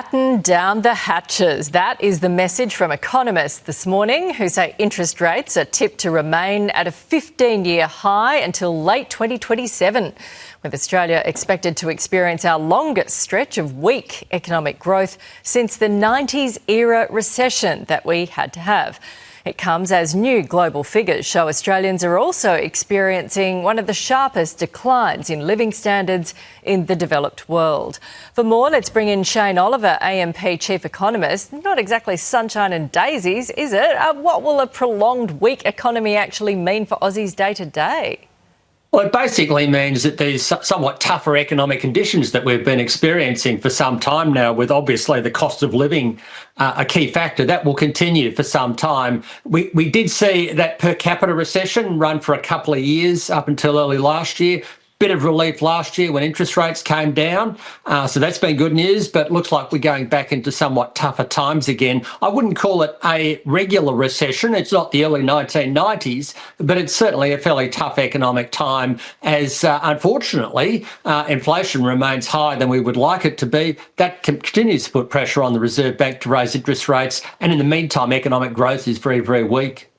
Batten down the hatches. That is the message from economists this morning, who say interest rates are tipped to remain at a 15-year high until late 2027, with Australia expected to experience our longest stretch of weak economic growth since the 90s era recession that we had to have. It comes as new global figures show Australians are also experiencing one of the sharpest declines in living standards in the developed world. For more, let's bring in Shane Oliver, AMP Chief Economist. Not exactly sunshine and daisies, is it? What will a prolonged weak economy actually mean for Aussies day to day? Well, it basically means that these somewhat tougher economic conditions that we've been experiencing for some time now, with obviously the cost of living a key factor, that will continue for some time. We did see that per capita recession run for a couple of years up until early last year. Bit of relief last year when interest rates came down. So that's been good news, but looks like we're going back into somewhat tougher times again. I wouldn't call it a regular recession. It's not the early 1990s, but it's certainly a fairly tough economic time as, unfortunately, inflation remains higher than we would like it to be. That continues to put pressure on the Reserve Bank to raise interest rates. And in the meantime, economic growth is very, very weak.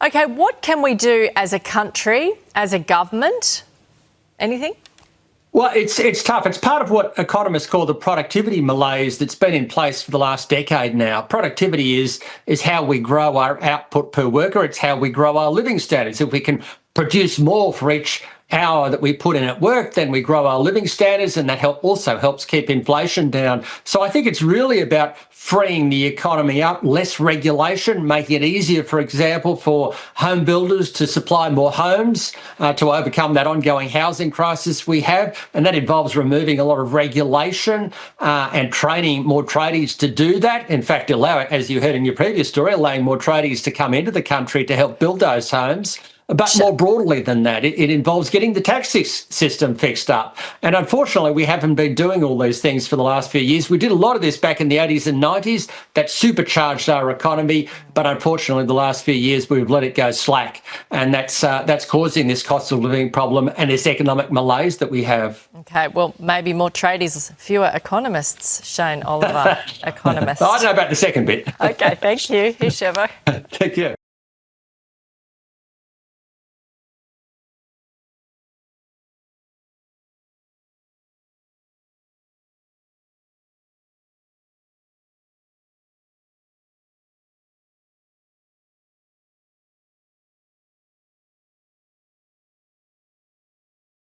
OK, what can we do as a country, as a government? Anything? Well, it's tough. It's part of what economists call the productivity malaise that's been in place for the last decade now. Productivity is how we grow our output per worker. It's how we grow our living standards. If we can produce more for each hour that we put in at work, then we grow our living standards, and that also helps keep inflation down. So I think it's really about freeing the economy up, less regulation, making it easier, for example, for home builders to supply more homes to overcome that ongoing housing crisis we have. And that involves removing a lot of regulation and training more tradies to do that. In fact, as you heard in your previous story, allowing more tradies to come into the country to help build those homes. But more broadly than that, it involves getting the tax system fixed up. And unfortunately, we haven't been doing all these things for the last few years. We did a lot of this back in the 80s and 90s. That supercharged our economy. But unfortunately, the last few years, we've let it go slack. And that's causing this cost of living problem and this economic malaise that we have. OK, well, maybe more tradies, fewer economists, Shane Oliver, economist. I don't know about the second bit. OK, thank you. Here's Chevo. Thank you.